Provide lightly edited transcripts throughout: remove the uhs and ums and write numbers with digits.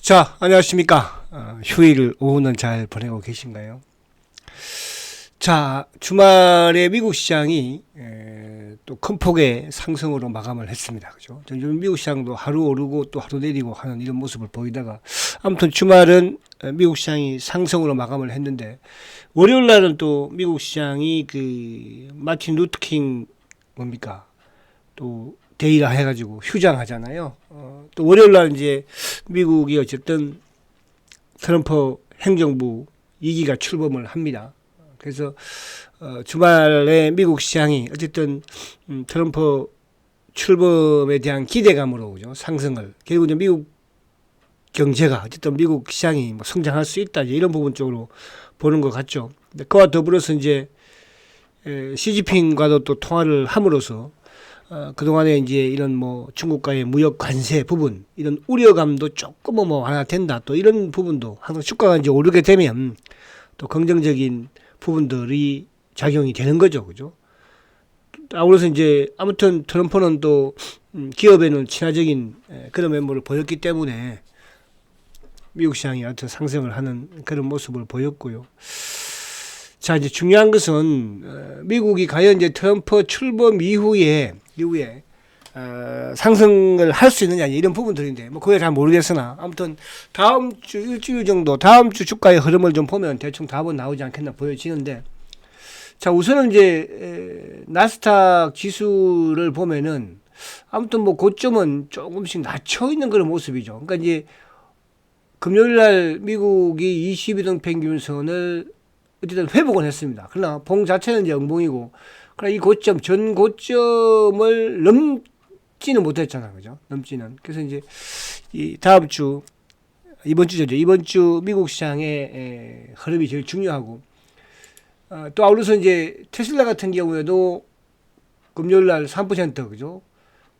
자, 안녕하십니까. 휴일 오후는 잘 보내고 계신가요? 자, 주말에 미국 시장이 또 큰 폭의 상승으로 마감을 했습니다. 그죠? 요즘 미국 시장도 하루 오르고 또 하루 내리고 하는 이런 모습을 보이다가 아무튼 주말은 미국 시장이 상승으로 마감을 했는데 월요일 날은 또 미국 시장이 그 마틴 루터킹 뭡니까? 또 데이라 해가지고 휴장하잖아요. 또 월요일 날 이제 미국이 어쨌든 트럼프 행정부 2기가 출범을 합니다. 그래서 주말에 미국 시장이 어쨌든 트럼프 출범에 대한 기대감으로 그죠? 상승을 결국 이제 미국 경제가 어쨌든 미국 시장이 뭐 성장할 수 있다 이런 부분 쪽으로 보는 것 같죠. 그와 더불어서 이제 시진핑과도 또 통화를 함으로써 그동안에 이제 이런 뭐 중국과의 무역 관세 부분, 이런 우려감도 조금은 뭐 완화된다. 또 이런 부분도 항상 주가가 이제 오르게 되면 또 긍정적인 부분들이 작용이 되는 거죠. 그죠? 아울러서 이제 아무튼 트럼프는 또 기업에는 친화적인 그런 면모를 보였기 때문에 미국 시장이 하여튼 상승을 하는 그런 모습을 보였고요. 자, 이제 중요한 것은 미국이 과연 이제 트럼프 출범 이후에 상승을 할 수 있느냐 이런 부분들인데 뭐 그게 잘 모르겠으나 아무튼 다음 주 일주일 정도 다음 주 주가의 흐름을 좀 보면 대충 답은 나오지 않겠나 보여지는데 자 우선은 이제 나스닥 지수를 보면은 아무튼 뭐 고점은 조금씩 낮춰 있는 그런 모습이죠. 그러니까 이제 금요일 날 미국이 22등 평균선을 어쨌든 회복은 했습니다. 그러나 봉 자체는 이제 엉봉이고, 그러나 이 고점, 전 고점을 넘지는 못했잖아. 그죠? 넘지는. 그래서 이제 이 다음 주, 이번 주죠. 이번 주 미국 시장의 흐름이 제일 중요하고, 또 아울러서 이제 테슬라 같은 경우에도 금요일 날 3%, 그죠?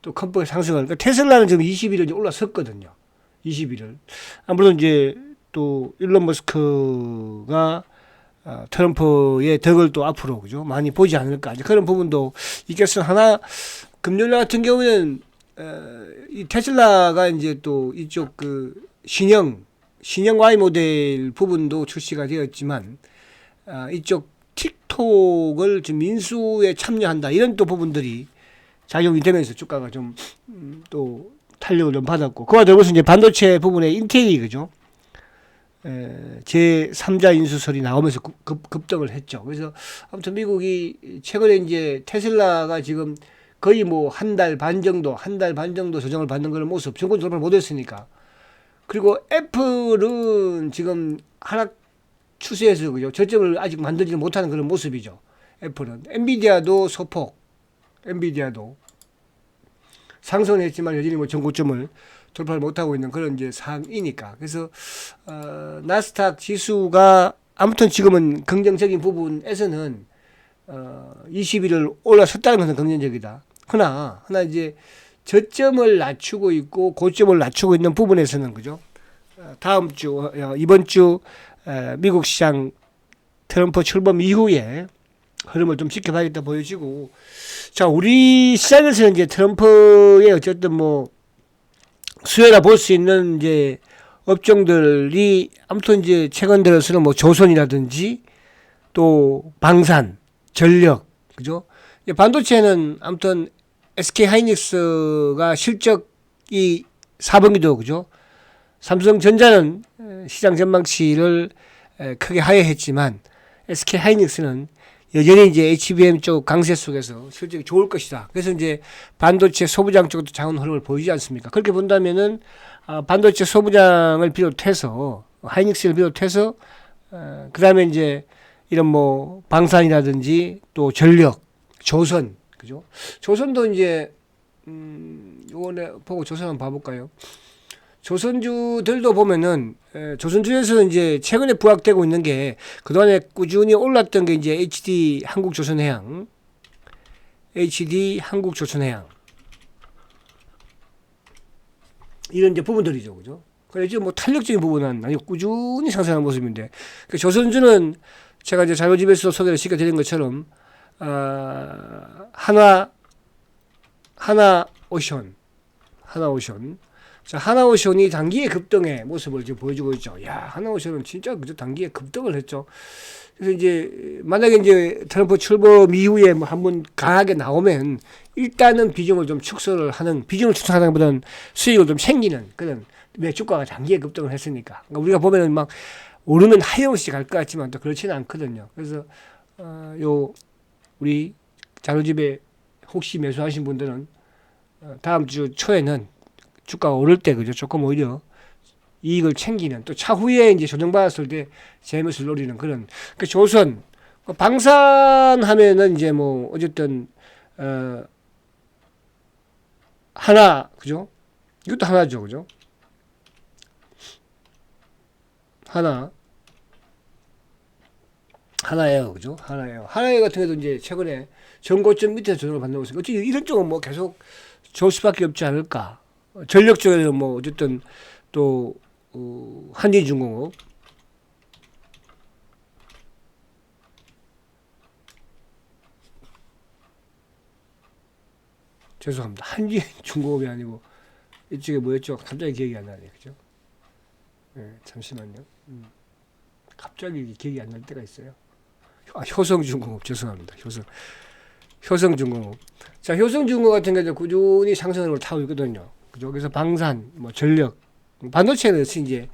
또 큰 폭의 상승을. 그러니까 테슬라는 지금 20일을 올라섰거든요. 20일을. 아무래도 이제 또 일론 머스크가 트럼프의 덕을 또 앞으로 그죠 많이 보지 않을까 그런 부분도 있겠으나 하나 금요일 같은 경우는 이 테슬라가 이제 또 이쪽 그 신형 Y 모델 부분도 출시가 되었지만 이쪽 틱톡을 지금 인수에 참여한다 이런 또 부분들이 작용이 되면서 주가가 좀 또 탄력을 좀 받았고 그와 더불어서 이제 반도체 부분에 인텔이 그죠 제 3자 인수설이 나오면서 급등을 했죠. 그래서 아무튼 미국이 최근에 이제 테슬라가 지금 거의 뭐 한 달 반 정도 조정을 받는 그런 모습, 정권 돌파를 못했으니까. 그리고 애플은 지금 하락 추세에서 그죠 저점을 아직 만들지 못하는 그런 모습이죠. 애플은 엔비디아도 소폭, 엔비디아도 상승을 했지만 여전히 뭐 전고점을 돌파를 못하고 있는 그런 이제 상황이니까. 그래서, 나스닥 지수가 아무튼 지금은 긍정적인 부분에서는, 20일을 올라섰다는 것은 긍정적이다. 그러나 이제 저점을 낮추고 있고 고점을 낮추고 있는 부분에서는, 그죠? 다음 주, 이번 주, 미국 시장 트럼프 출범 이후에 흐름을 좀 지켜봐야겠다 보여지고, 자, 우리 시장에서는 이제 트럼프의 어쨌든 뭐, 수혜라 볼 수 있는 이제 업종들이 아무튼 이제 최근 들어서는 뭐 조선이라든지 또 방산, 전력, 그죠? 반도체는 아무튼 SK 하이닉스가 실적이 4분기도 그죠? 삼성전자는 시장 전망치를 크게 하회했지만 SK 하이닉스는 여전히 이제 HBM 쪽 강세 속에서 실적이 좋을 것이다. 그래서 이제 반도체 소부장 쪽도 좋은 흐름을 보이지 않습니까? 그렇게 본다면은 반도체 소부장을 비롯해서 하이닉스를 비롯해서 그 다음에 이제 이런 뭐 방산이라든지 또 전력, 조선, 그죠? 조선도 이제 요번에 보고 조선 한번 봐볼까요? 조선주들도 보면은 조선주에서는 이제 최근에 부각되고 있는 게 그동안에 꾸준히 올랐던 게 이제 HD 한국조선해양 이런 이제 부분들이죠, 그죠? 그래서 지금 뭐 탄력적인 부분은 아니 꾸준히 상승하는 모습인데 그 조선주는 제가 이제 자료집에서 소개를 시켜드린 것처럼 하나오션 자, 하나오션이 단기의 급등의 모습을 지금 보여주고 있죠. 야, 하나오션은 진짜 그저 단기에 급등을 했죠. 그래서 이제 만약에 이제 트럼프 출범 이후에 뭐 한번 강하게 나오면 일단은 비중을 좀 축소를 하는, 비중을 축소하는 것보다는 수익을 좀 챙기는 그런, 왜 주가가 단기에 급등을 했으니까. 그러니까 우리가 보면은 막 오르면 하염없이 갈 것 같지만 또 그렇지는 않거든요. 그래서 요 우리 자료집에 혹시 매수하신 분들은 다음 주 초에는 주가가 오를 때 그죠, 조금 오히려 이익을 챙기는, 또 차후에 이제 조정받았을 때 재무를 노리는 그런. 그 조선 방산하면은 이제 뭐 어쨌든 하나, 그죠? 이것도 하나죠, 그죠? 하나예요, 그죠? 하나예요 같은 경우도 이제 최근에 전고점 밑에서 조정을 받는 것은 어찌 이런 쪽은 뭐 계속 좋을 수밖에 없지 않을까. 전력 쪽에는 뭐 어쨌든 또 한진중공업, 죄송합니다. 한진중공업이 아니고 이쪽에 뭐였죠? 갑자기 기억이 안 나네, 그죠? 네, 잠시만요. 갑자기 기억이 안 날 때가 있어요. 효성중공업, 죄송합니다. 효성중공업. 자, 효성중공업 같은 경우는 꾸준히 상승을 타고 있거든요. 그죠? 그래서 방산, 뭐 전력, 반도체는 이제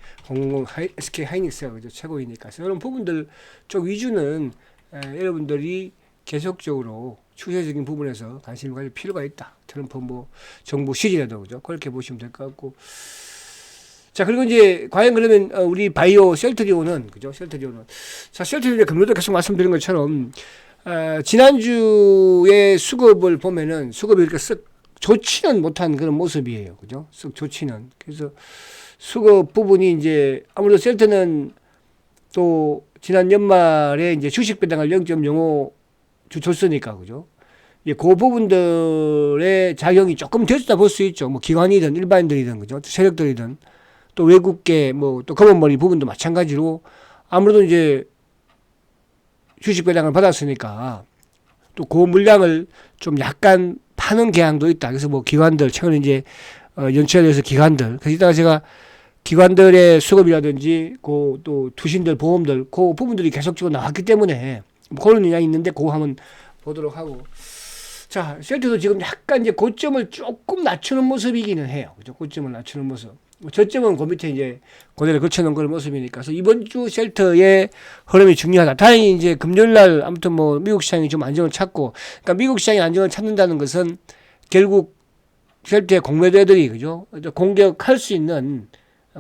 SK 하이닉스가 그죠? 최고이니까. 이런 부분들 쪽 위주는 여러분들이 계속적으로 추세적인 부분에서 관심을 가질 필요가 있다. 트럼프 뭐 정부 시기라도 그죠? 그렇게 보시면 될 것 같고. 자, 그리고 이제 과연 그러면 우리 바이오 셀트리온은 그죠? 자, 셀트리온의 금요도 계속 말씀드린 것처럼 지난주에 수급을 보면은 수급이 이렇게 쓱 좋지는 못한 그런 모습이에요. 그죠? 쓱 좋지는. 그래서 수급 부분이 이제 아무래도 셀트는 또 지난 연말에 이제 주식 배당을 0.05 줬으니까 그죠? 그 부분들의 작용이 조금 됐다 볼 수 있죠. 뭐 기관이든 일반인들이든 그죠? 세력들이든 또 외국계 뭐 또 검은머리 부분도 마찬가지로 아무래도 이제 주식 배당을 받았으니까 또 그 물량을 좀 약간 파는 경향도 있다. 그래서 뭐 기관들 최근에 이제 연초에 기관들, 그래서 이따가 제가 기관들의 수급이라든지 그 또 투신들 보험들 그 부분들이 계속적으로 나왔기 때문에 그런 영향이 있는데 그거 한번 보도록 하고. 자, 셀트도 지금 약간 이제 고점을 조금 낮추는 모습이기는 해요. 그죠? 고점을 낮추는 모습. 저점은 그 밑에 이제 고대를 거쳐놓은 그런 모습이니까. 그래서 이번 주 셀트의 흐름이 중요하다. 다행히 이제 금요일 날 아무튼 뭐 미국 시장이 좀 안정을 찾고, 그러니까 미국 시장이 안정을 찾는다는 것은 결국 셀트의 공매도들이 그죠? 공격할 수 있는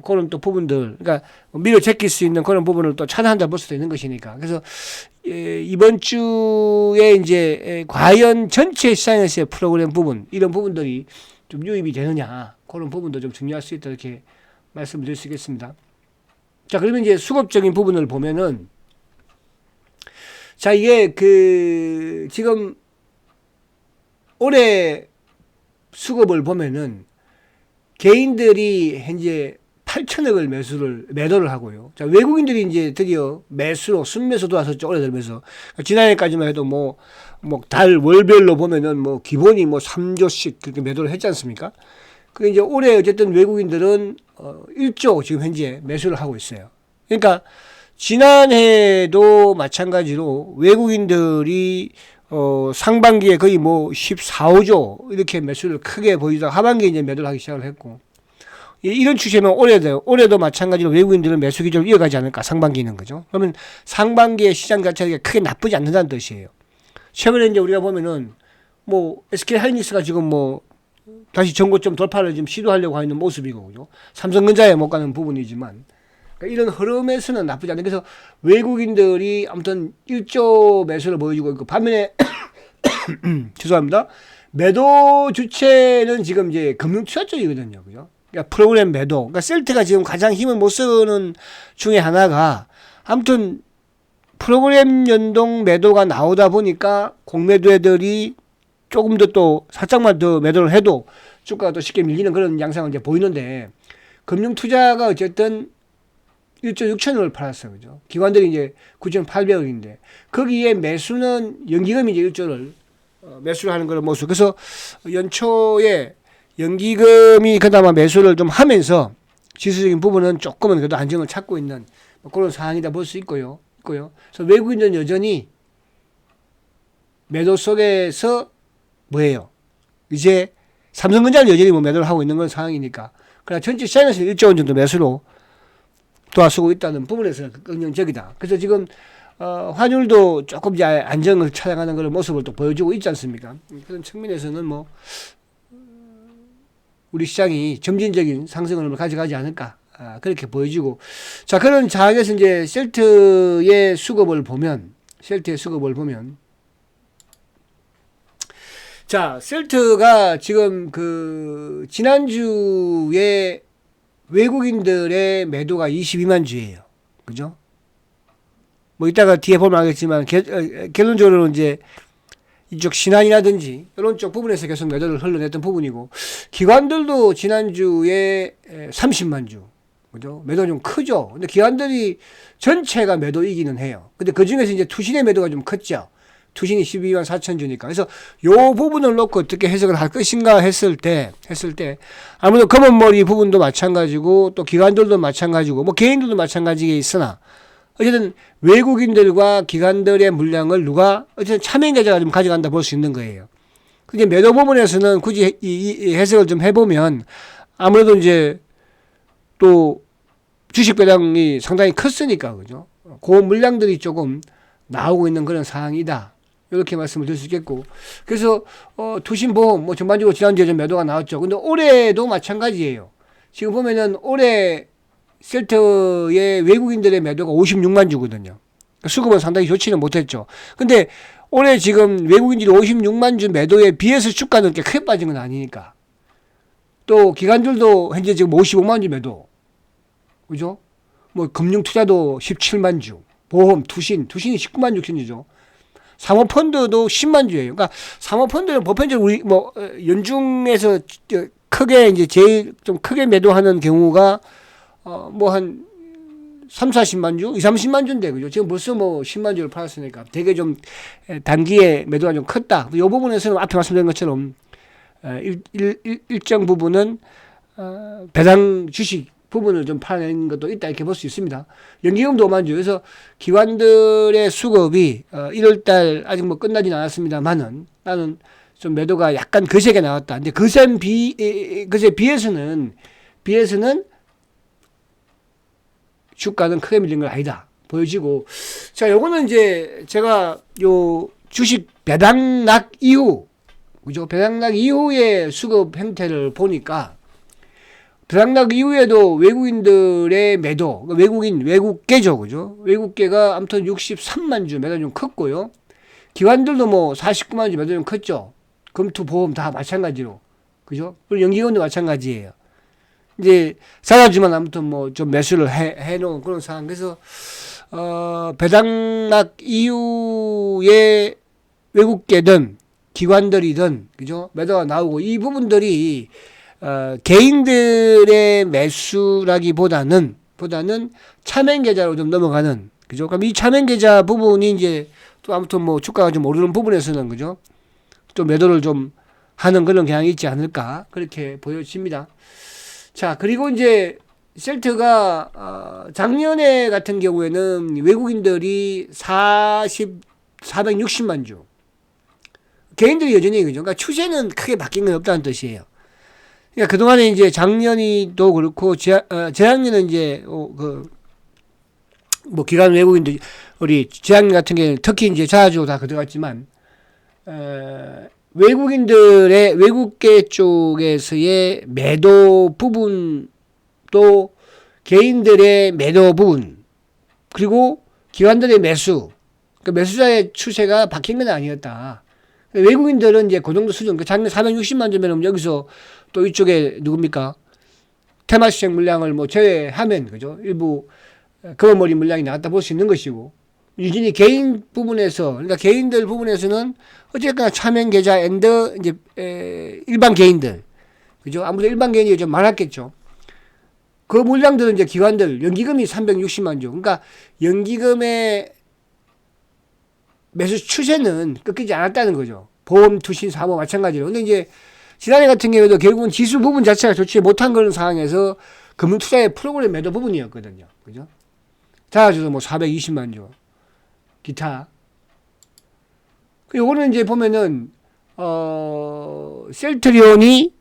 그런 또 부분들, 그러니까 밀어 제낄 수 있는 그런 부분을 또 차단한다 볼 수도 있는 것이니까. 그래서 이번 주에 이제 과연 전체 시장에서의 프로그램 부분, 이런 부분들이 좀 유입이 되느냐, 그런 부분도 좀 중요할 수 있다, 이렇게 말씀드릴 수 있겠습니다. 자, 그러면 이제 수급적인 부분을 보면은, 자, 이게 지금 올해 수급을 보면은 개인들이 현재 8천억을 매도를 하고요. 자, 외국인들이 이제 드디어 매수로, 순매수 들어왔었죠. 올해 들면서. 지난해까지만 해도 달 월별로 보면은 기본이 3조씩 그렇게 매도를 했지 않습니까? 그 이제 올해 어쨌든 외국인들은 1조 지금 현재 매수를 하고 있어요. 그러니까 지난해도 마찬가지로 외국인들이 상반기에 거의 14, 5조 이렇게 매수를 크게 보이다가 하반기에 이제 매도를 하기 시작을 했고, 이런 추세면 올해도 마찬가지로 외국인들은 매수 기조를 이어가지 않을까, 상반기는 그죠? 그러면 상반기에 시장 자체가 크게 나쁘지 않는다는 뜻이에요. 최근에 이제 우리가 보면은 SK 하이닉스가 지금 다시 전고점 돌파를 지금 시도하려고 하는 모습이고, 그죠? 삼성전자에 못 가는 부분이지만, 그러니까 이런 흐름에서는 나쁘지 않아요. 그래서 외국인들이 아무튼 1조 매수를 보여주고 있고, 반면에 죄송합니다. 매도 주체는 지금 이제 금융투자 쪽이거든요, 그죠? 그러니까 프로그램 매도. 그러니까 셀트가 지금 가장 힘을 못 쓰는 중에 하나가, 아무튼 프로그램 연동 매도가 나오다 보니까 공매도애들이 조금 더 또 살짝만 더 매도를 해도 주가가 또 쉽게 밀리는 그런 양상을 이제 보이는데, 금융 투자가 어쨌든 1조 6천억을 팔았어요. 그죠? 기관들이 이제 9,800억인데, 거기에 매수는 연기금이 이제 1조를 매수를 하는 그런 모습. 그래서 연초에 연기금이 그나마 매수를 좀 하면서 지수적인 부분은 조금은 그래도 안정을 찾고 있는 뭐 그런 상황이다 볼 수 있고요. 그래서 외국인들은 여전히 매도 속에서 뭐예요? 이제 삼성전자는 여전히 뭐 매도를 하고 있는 그런 상황이니까. 그러나 전체 시장에서 1조 원 정도 매수로 도와주고 있다는 부분에서 긍정적이다. 그래서 지금 환율도 조금 이제 안정을 찾아가는 그런 모습을 또 보여주고 있지 않습니까? 그런 측면에서는 뭐 우리 시장이 점진적인 상승을 가져가지 않을까 그렇게 보여지고 자 그런 장에서 이제 셀트의 수급을 보면 자 셀트가 지금 그 지난주에 외국인들의 매도가 22만 주예요. 그죠? 뭐 이따가 뒤에 보면 알겠지만 결론적으로는 이제 이쪽 신한이라든지 이런 쪽 부분에서 계속 매도를 흘러냈던 부분이고 기관들도 지난주에 30만 주 그죠? 매도가 좀 크죠. 근데 기관들이 전체가 매도이기는 해요. 근데 그 중에서 이제 투신의 매도가 좀 컸죠. 투신이 12만 4천 주니까. 그래서 요 부분을 놓고 어떻게 해석을 할 것인가 했을 때 아무래도 검은머리 부분도 마찬가지고 또 기관들도 마찬가지고 뭐 개인들도 마찬가지게 있으나 어쨌든 외국인들과 기관들의 물량을 누가 어쨌든 차명 계좌가 좀 가져간다 볼 수 있는 거예요. 그게 매도 부분에서는 굳이 이 해석을 좀 해보면 아무래도 이제 또 주식 배당이 상당히 컸으니까 그죠? 그 물량들이 조금 나오고 있는 그런 상황이다. 이렇게 말씀을 드릴 수 있겠고 그래서 투신보험 뭐 전반적으로 지난주에 좀 매도가 나왔죠. 근데 올해도 마찬가지예요. 지금 보면은 올해 셀트의 외국인들의 매도가 56만 주거든요. 수급은 상당히 좋지는 못했죠. 근데 올해 지금 외국인들이 56만 주 매도에 비해서 주가는 꽤 크게 빠진 건 아니니까. 또 기관들도 현재 지금 55만 주 매도. 그죠? 뭐 금융투자도 17만 주. 보험, 투신이 19만 주 킨이죠. 사모펀드도 10만 주예요. 그러니까 사모펀드는 보편적으로 우리 뭐 연중에서 크게 이제 제일 좀 크게 매도하는 경우가 뭐 한 3, 40만 주, 2, 30만 주인데, 그죠? 지금 벌써 뭐 10만 주를 팔았으니까 되게 좀 단기에 매도가 좀 컸다. 이 부분에서는 앞에 말씀드린 것처럼 일정 부분은 배당 주식 부분을 좀 파는 것도 있다 이렇게 볼 수 있습니다. 연기금도 5만 주. 그래서 기관들의 수급이 1월달 아직 뭐 끝나진 않았습니다만은 나는 좀 매도가 약간 거세게 나왔다. 근데 그세 비해서는 주가는 크게 밀린 건 아니다. 보여지고. 자, 요거는 이제 제가 요 주식 배당락 이후, 그죠? 배당락 이후의 수급 형태를 보니까 배당락 이후에도 외국인들의 매도, 외국계죠. 그죠? 외국계가 아무튼 63만 주 매도 좀 컸고요. 기관들도 뭐 49만 주 매도 좀 컸죠. 금투 보험 다 마찬가지로. 그죠? 그리고 연기금도 마찬가지예요. 이제 사라지만 아무튼 뭐 좀 매수를 해놓은 그런 상황. 그래서 배당락 이후에 외국계든 기관들이든 그죠 매도가 나오고 이 부분들이 개인들의 매수라기보다는 차명 계좌로 좀 넘어가는 그죠. 그럼 이 차명 계좌 부분이 이제 또 아무튼 뭐 주가가 좀 오르는 부분에서는 그죠 또 매도를 좀 하는 그런 경향이 있지 않을까 그렇게 보여집니다. 자, 그리고 이제 셀트가 작년에 같은 경우에는 외국인들이 460만 주. 개인들이 여전히 그죠. 그러니까 추세는 크게 바뀐 건 없다는 뜻이에요. 그러니까 그동안에 이제 작년이도 그렇고 재작년은 이제 뭐 기관 외국인들 우리 재작년 같은 경우는 특히 이제 자주 다 들어갔지만 외국인들의 외국계 쪽에서의 매도 부분 또 개인들의 매도 부분 그리고 기관들의 매수 그러니까 매수자의 추세가 바뀐 건 아니었다. 외국인들은 이제 그 정도 수준 작년 460만 주면 여기서 또 이쪽에 누굽니까 테마시장 물량을 뭐 제외하면 그죠 일부 검은머리 물량이 나왔다 볼 수 있는 것이고 유진이 개인 부분에서 그러니까 개인들 부분에서는 어쨌거나 차명 계좌 앤드 이제 일반 개인들 그죠 아무래도 일반 개인이 좀 많았겠죠. 그 물량들은 이제 기관들 연기금이 360만 주 그러니까 연기금의 매수 추세는 꺾이지 않았다는 거죠. 보험, 투신, 사모 마찬가지로. 근데 이제 지난해 같은 경우에도 결국은 지수 부분 자체가 좋지 못한 그런 상황에서 금융투자의 프로그램 매도 부분이었거든요. 그죠? 자주도 뭐 420만 주. 기타. 요거는 이제 보면은, 셀트리온이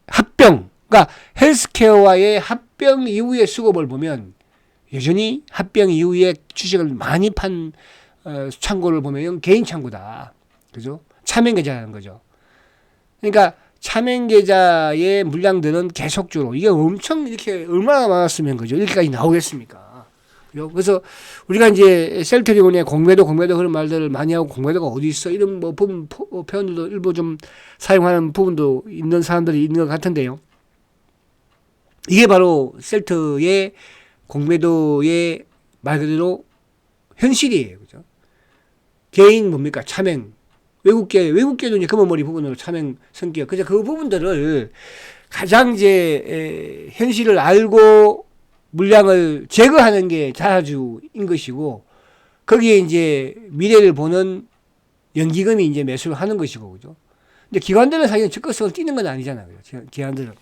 합병, 그러니까 헬스케어와의 합병 이후의 수급을 보면 여전히 합병 이후에 주식을 많이 판 창고를 보면 개인 창고다. 그죠? 차명계좌라는 거죠. 그러니까 차명계좌의 물량들은 계속적으로 이게 엄청 이렇게 얼마나 많았으면 그죠? 이렇게까지 나오겠습니까? 그죠? 그래서 우리가 이제 셀트리온의 공매도 그런 말들을 많이 하고 공매도가 어디 있어? 이런 뭐 부분 표현들도 일부 좀 사용하는 부분도 있는 사람들이 있는 것 같은데요. 이게 바로 셀트의 공매도의 말 그대로 현실이에요. 그죠? 개인 뭡니까? 차명. 외국계도 이제 검은머리 부분으로 차명 성격. 그래서 그 부분들을 가장 이제 현실을 알고 물량을 제거하는 게 자사주인 것이고, 거기에 이제 미래를 보는 연기금이 이제 매수를 하는 것이고, 그죠? 근데 기관들은 사실은 적극성을 띠는 건 아니잖아요. 기관들은.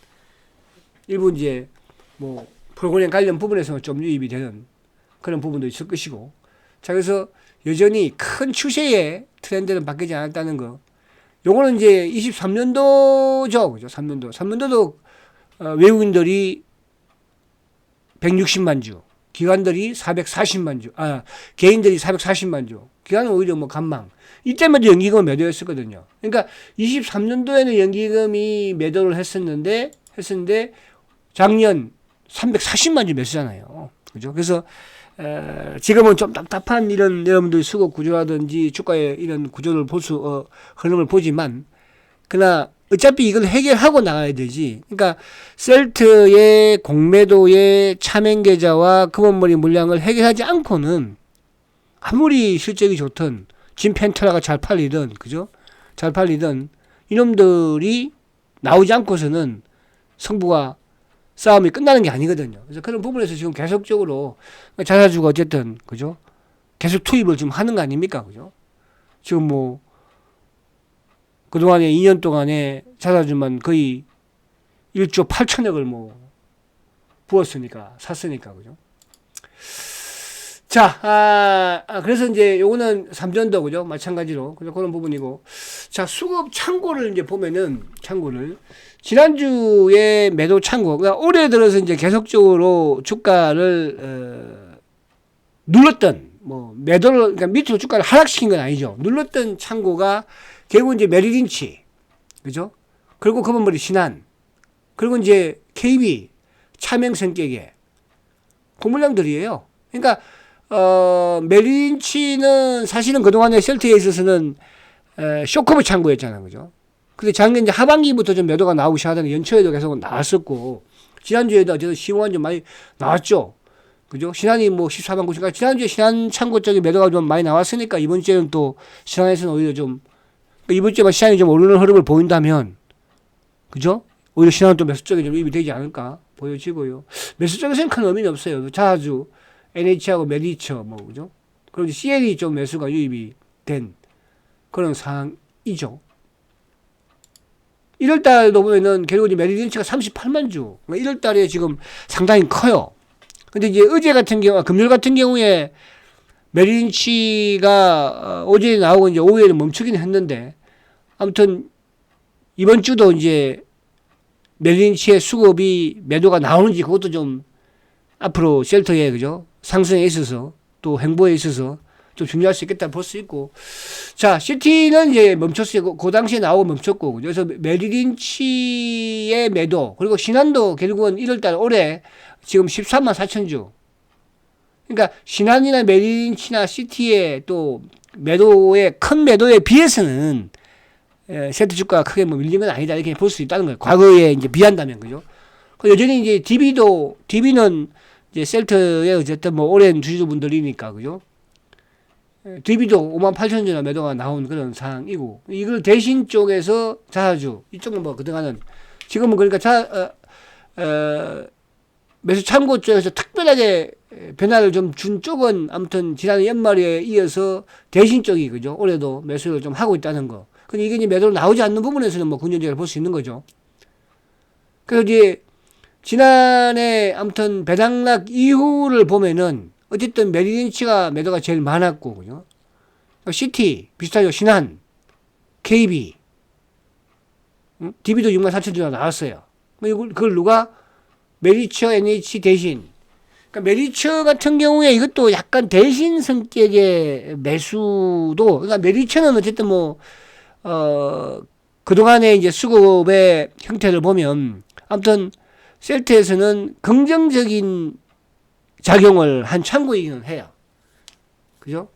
일부 이제 뭐 프로그램 관련 부분에서는 좀 유입이 되는 그런 부분도 있을 것이고. 자, 그래서 여전히 큰 추세의 트렌드는 바뀌지 않았다는 거. 요거는 이제 23년도죠. 그죠? 3년도도 외국인들이 160만 주, 기관들이 440만 주, 개인들이 440만 주, 기관은 오히려 뭐 간망. 이때마다 연기금을 매도했었거든요. 그러니까 23년도에는 연기금이 매도를 했었는데 작년 340만 주 매수잖아요. 그죠? 그래서 지금은 좀 답답한 이런 여러분들 수급 구조라든지 주가의 이런 구조를 흐름을 보지만, 그러나 어차피 이걸 해결하고 나가야 되지. 그러니까 셀트의 공매도의 차명계좌와 금원머리 물량을 해결하지 않고는 아무리 실적이 좋든 진 펜트라가 잘 팔리든, 그죠? 잘 팔리든 이놈들이 나오지 않고서는 성부가 싸움이 끝나는 게 아니거든요. 그래서 그런 부분에서 지금 계속적으로 자사주가 어쨌든, 그죠? 계속 투입을 좀 하는 거 아닙니까? 그죠? 지금 뭐, 그동안에 2년 동안에 자사주만 거의 1조 8천억을 뭐, 샀으니까, 그죠? 자, 그래서 이제 요거는 3전도, 그죠? 마찬가지로. 그런 부분이고. 자, 수급 창고를 이제 보면은, 지난주에 매도 창고, 그러니까 올해 들어서 이제 계속적으로 주가를, 눌렀던, 뭐, 매도를, 그러니까 밑으로 주가를 하락시킨 건 아니죠. 눌렀던 창고가 결국 이제 메리린치, 그죠? 그리고 검은머리 신한, 그리고 이제 KB, 차명 성격의 고물량들이에요. 그러니까, 메리린치는 사실은 그동안에 셀트에 있어서는, 쇼커브 창고였잖아요. 그죠? 근데 작년 이제 하반기부터 좀 매도가 나오기 시작하더니 연초에도 계속 나왔었고, 지난주에도 어쨌든 시황 좀 많이 나왔죠. 그죠? 신한이 뭐 14만 9천, 지난주에 신한 창고 쪽에 매도가 좀 많이 나왔으니까 이번 주에는 또 신한에서는 오히려 좀, 이번 주에만 시장이 좀 오르는 흐름을 보인다면, 그죠? 오히려 신한은 또 매수 쪽에 좀 유입이 되지 않을까 보여지고요. 매수 쪽에서는 큰 의미는 없어요. 자주 NH하고 메리처, 뭐, 그죠? 그리고 CL이 좀 매수가 유입이 된 그런 상황이죠. 1월달도 보면은 결국 이제 메리린치가 38만 주. 1월달에 지금 상당히 커요. 근데 이제 금요일 같은 경우에 메리린치가 어제 나오고 이제 오후에는 멈추긴 했는데, 아무튼 이번 주도 이제 메리린치의 수급이 매도가 나오는지 그것도 좀 앞으로 셀터의, 그죠? 상승에 있어서 또 행보에 있어서 좀 중요할 수 있겠다 볼 수 있고. 자, 시티는 이제 멈췄어요. 그 당시에 나오고 멈췄고. 그래서 메리린치의 매도, 그리고 신한도 결국은 1월달 올해 지금 13만 4천 주. 그러니까 신한이나 메리린치나 시티의 또 큰 매도에 비해서는 세트 주가가 크게 뭐 밀린 건 아니다 이렇게 볼 수 있다는 거예요. 과거에 이제 비한다면, 그죠? 여전히 이제 DB는 이제 셀트의 어쨌든 뭐 오랜 주주분들이니까, 그죠? DB도 5만 8천 주나 매도가 나온 그런 상황이고, 이걸 대신 쪽에서 자사주, 이쪽은 뭐 그동안은, 지금은 그러니까 매수 창고 쪽에서 특별하게 변화를 좀 준 쪽은 아무튼 지난 연말에 이어서 대신 쪽이, 그죠? 올해도 매수를 좀 하고 있다는 거. 근데 이게 이제 매도로 나오지 않는 부분에서는 뭐 긍정적으로 볼 수 있는 거죠. 그래서 이제 지난해 아무튼 배당락 이후를 보면은 어쨌든 메리린치가 매도가 제일 많았고, 그죠? CT 비슷하죠. 신한, KB, DB도 64,000주 나왔어요. 그걸 누가 메리처 NH 대신. 그러니까 메리처 같은 경우에 이것도 약간 대신 성격의 매수도, 그러니까 메리처는 어쨌든 뭐, 그동안의 이제 수급의 형태를 보면, 아무튼, 셀트에서는 긍정적인 작용을 한 창구이기는 해요. 그죠?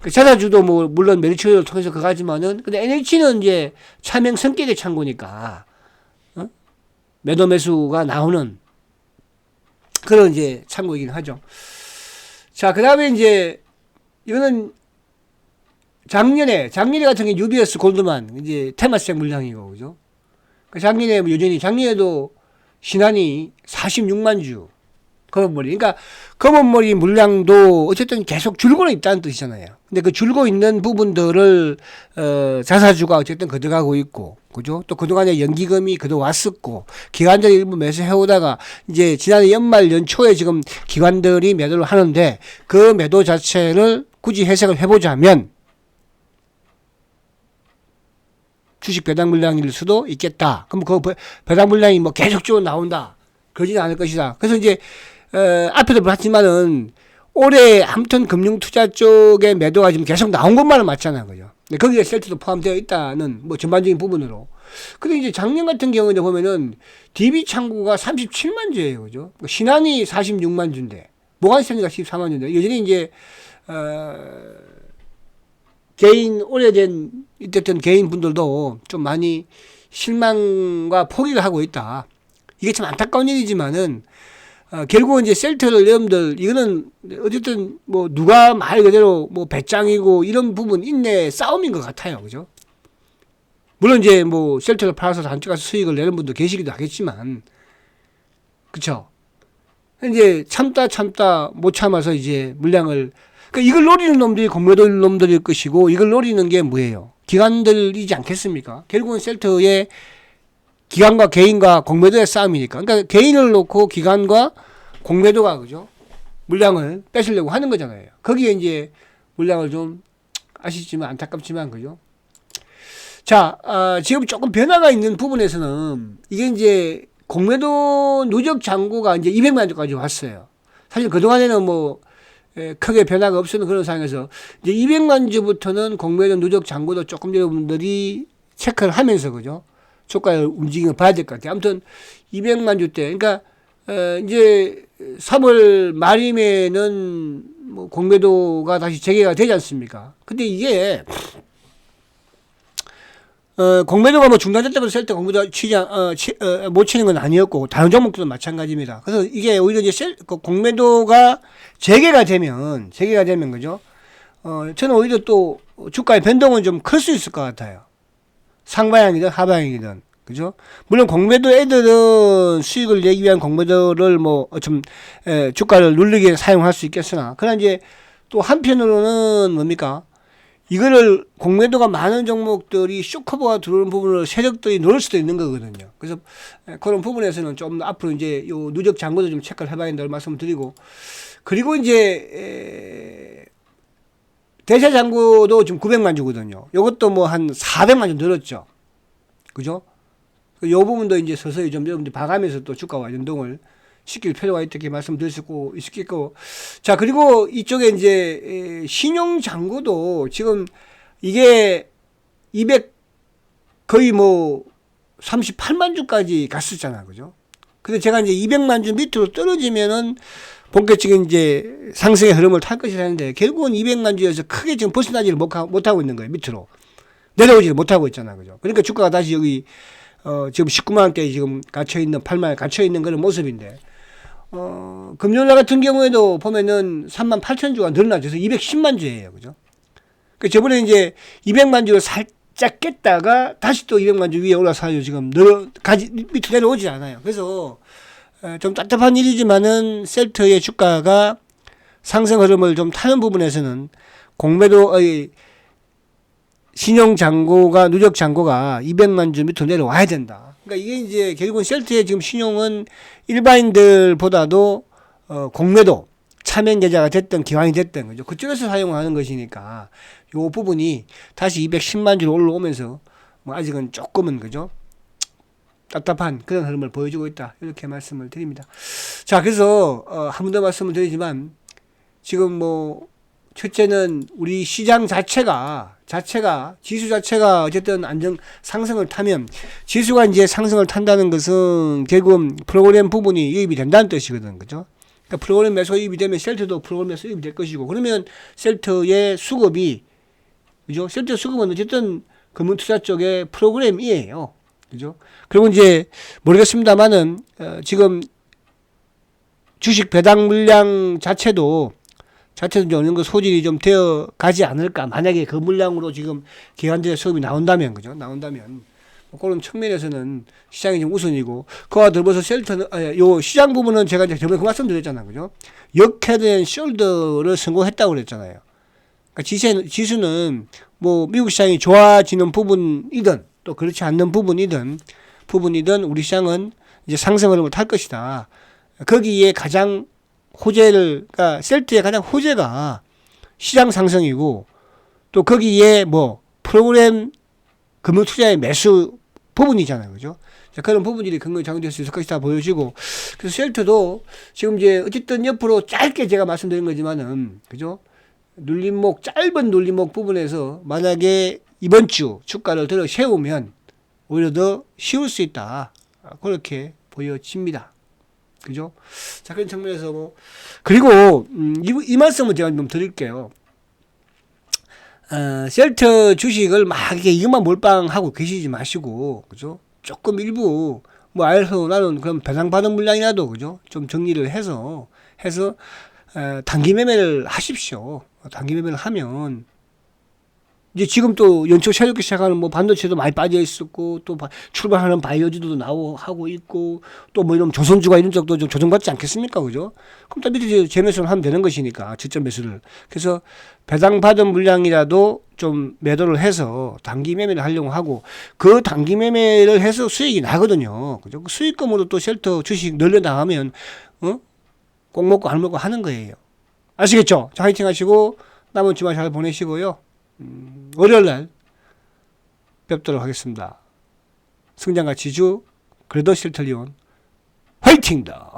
그 자사주도 뭐, 물론 메리처를 통해서 그거 하지만은, 근데 NH는 이제 차명 성격의 창구니까, 매도 매수가 나오는 그런 이제 창구이긴 하죠. 자, 그 다음에 이제, 이거는 작년에 같은 경우 UBS 골드만, 이제 테마스적 물량이고, 그죠? 작년에 여전히, 작년에도 신한이 46만 주, 검은머리. 그러니까 검은머리 물량도 어쨌든 계속 줄고는 있다는 뜻이잖아요. 근데 그 줄고 있는 부분들을 자사주가 어쨌든 걷어가고 있고, 그죠? 또 그동안에 연기금이 걷어왔었고, 기관들이 일부 매수해오다가 이제 지난해 연말 연초에 지금 기관들이 매도를 하는데 그 매도 자체를 굳이 해석을 해보자면 주식 배당 물량일 수도 있겠다. 그럼 그 배당 물량이 뭐 계속 쭉 나온다. 그러지는 않을 것이다. 그래서 이제 앞에도 봤지만은 올해 아무튼 금융투자 쪽의 매도가 지금 계속 나온 것만은 맞잖아요. 그죠? 거기에 셀트도 포함되어 있다는 뭐 전반적인 부분으로. 근데 이제 작년 같은 경우에 보면은 DB 창구가 37만 주예요. 그죠? 신한이 46만 주인데, 모간스탠리가 14만 주인데, 여전히 이제, 개인, 오래된, 이때던 개인 분들도 좀 많이 실망과 포기를 하고 있다. 이게 참 안타까운 일이지만은, 결국은 이제 셀트를 여러분들, 이거는 어쨌든 뭐 누가 말 그대로 뭐 배짱이고 이런 부분 인내 싸움인 것 같아요. 그죠? 물론 이제 뭐 셀트를 팔아서 단가서 수익을 내는 분도 계시기도 하겠지만, 그쵸? 이제 참다 못 참아서 이제 물량을, 그러니까 이걸 노리는 놈들이 공매도 놈들일 것이고, 이걸 노리는 게 뭐예요? 기관들이지 않겠습니까? 결국은 셀트의 기관과 개인과 공매도의 싸움이니까. 그러니까 개인을 놓고 기관과 공매도가, 그죠? 물량을 뺏으려고 하는 거잖아요. 거기에 이제 물량을 좀 아쉽지만 안타깝지만, 그죠? 자, 지금 조금 변화가 있는 부분에서는 이게 이제 공매도 누적 잔고가 이제 200만 주까지 왔어요. 사실 그동안에는 뭐 크게 변화가 없었는 그런 상황에서 이제 200만 주부터는 공매도 누적 잔고도 조금 여러분들이 체크를 하면서, 그죠? 주가의 움직임을 봐야 될 것 같아요. 아무튼 200만 주대. 그러니까 이제 3월 말이면은 뭐 공매도가 다시 재개가 되지 않습니까? 근데 이게 공매도가 뭐 중단됐다고 해서 셀트 공매도 못 치는 건 아니었고, 다른 종목들도 마찬가지입니다. 그래서 이게 오히려 이제 공매도가 재개가 되면, 그죠? 저는 오히려 또 주가의 변동은 좀 클 수 있을 것 같아요. 상방향이든 하방향이든, 그죠? 물론 공매도 애들은 수익을 내기 위한 공매도를 뭐 좀 주가를 누르게 사용할 수 있겠으나, 그러나 이제 또 한편으로는 뭡니까? 이거를 공매도가 많은 종목들이 쇼커버가 들어오는 부분을 세력들이 넣을 수도 있는 거거든요. 그래서 그런 부분에서는 좀 앞으로 이제 요 누적 잔고도 좀 체크를 해봐야 된다고 말씀을 드리고, 그리고 이제 대세 잔고도 지금 900만 주거든요. 요것도 뭐 한 400만 주 늘었죠. 그죠? 요 부분도 이제 서서히 좀 여러분들 봐가면서 또 주가와 연동을 시킬 필요가 있다고 말씀드릴 수 있겠고. 자, 그리고 이쪽에 이제 신용 잔고도 지금 이게 200 거의 뭐 38만 주까지 갔었잖아. 그죠? 근데 제가 이제 200만 주 밑으로 떨어지면은 본격적인 이제 상승의 흐름을 탈 것이라는데, 결국은 200만 주에서 크게 지금 벗어나지를 못하고 있는 거예요. 밑으로. 내려오지를 못하고 있잖아. 그죠? 그러니까 주가가 다시 여기, 지금 19만 원대 지금 갇혀있는, 8만 원 갇혀있는 그런 모습인데, 금요일날 같은 경우에도 보면은 3만 8천 주가 늘어나죠. 그래서 210만 주예요. 그죠? 그 저번에 이제 200만 주를 살짝 깼다가 다시 또 200만 주 위에 올라서요. 지금 밑으로 내려오지 않아요. 그래서, 좀 답답한 일이지만은 셀트의 주가가 상승 흐름을 좀 타는 부분에서는 공매도의 신용 잔고가 누적 잔고가 200만 주 밑으로 내려와야 된다. 그러니까 이게 이제 결국은 셀트의 지금 신용은 일반인들보다도 공매도 차명 계좌가 됐든 기관이 됐든 그죠. 그쪽에서 사용하는 것이니까 요 부분이 다시 210만 주로 올라오면서 뭐 아직은 조금은 그죠. 답답한 그런 흐름을 보여주고 있다. 이렇게 말씀을 드립니다. 자, 그래서 한 번 더 말씀을 드리지만 지금 뭐 첫째는 우리 시장 자체가 지수 자체가 어쨌든 상승을 타면 지수가 이제 상승을 탄다는 것은 결국은 프로그램 부분이 유입이 된다는 뜻이거든. 그죠? 그러니까 프로그램 매수 유입이 되면 셀트도 프로그램 매수 유입이 될 것이고 그러면 셀트의 수급이 그죠? 셀트 수급은 어쨌든 금융투자 쪽의 프로그램이에요. 그죠? 그리고 이제 모르겠습니다만은 지금 주식 배당 물량 자체도 이제 어느 정도 소진이 좀 되어 가지 않을까. 만약에 그 물량으로 지금 기관들의 수급이 나온다면, 그죠? 나온다면. 뭐 그런 측면에서는 시장이 좀 우선이고, 그와 더불어서 셀트는, 요 시장 부분은 제가 이제 저번에 그 말씀 드렸잖아요. 그죠? 역회된 숄더를 성공했다고 그랬잖아요. 그러니까 지수는 뭐 미국 시장이 좋아지는 부분이든 또 그렇지 않는 부분이든 우리 시장은 이제 상승 흐름을 탈 것이다. 거기에 가장 그러니까 셀트의 가장 호재가 시장 상승이고 또 거기에 뭐 프로그램 금융 투자의 매수 부분이잖아요. 그죠? 자, 그런 부분들이 근거히 작용될 수 있을 것이다 보여지고 그래서 셀트도 지금 이제 어쨌든 옆으로 짧게 제가 말씀드린 거지만은 그죠? 짧은 눌림목 부분에서 만약에 이번 주 주가를 들어 세우면 오히려 더 쉬울 수 있다. 그렇게 보여집니다. 그죠? 자, 그런 측면에서 뭐, 그리고, 이 말씀을 제가 좀 드릴게요. 셀트 주식을 막 이것만 몰빵하고 계시지 마시고, 그죠? 조금 일부, 뭐, 알아서 나는 그럼 배당받은 물량이라도, 그죠? 좀 정리를 해서, 단기 매매를 하십시오. 단기 매매를 하면, 이제 지금 또 연초 새롭게 시작하는 뭐 반도체도 많이 빠져 있었고 또 출발하는 바이오주도 하고 있고 또 뭐 이런 조선주가 이런 쪽도 좀 조정받지 않겠습니까? 그죠? 그럼 또 밑에 재매수를 하면 되는 것이니까 저점 매수를. 그래서 배당받은 물량이라도 좀 매도를 해서 단기 매매를 하려고 하고 그 단기 매매를 해서 수익이 나거든요. 그죠? 그 수익금으로 또 쉘터 주식 늘려나가면 꼭 먹고 안 먹고 하는 거예요. 아시겠죠? 자, 화이팅 하시고 남은 주말 잘 보내시고요. 월요일날 뵙도록 하겠습니다. 승장과 지주 그래도 실틀리온 화이팅다.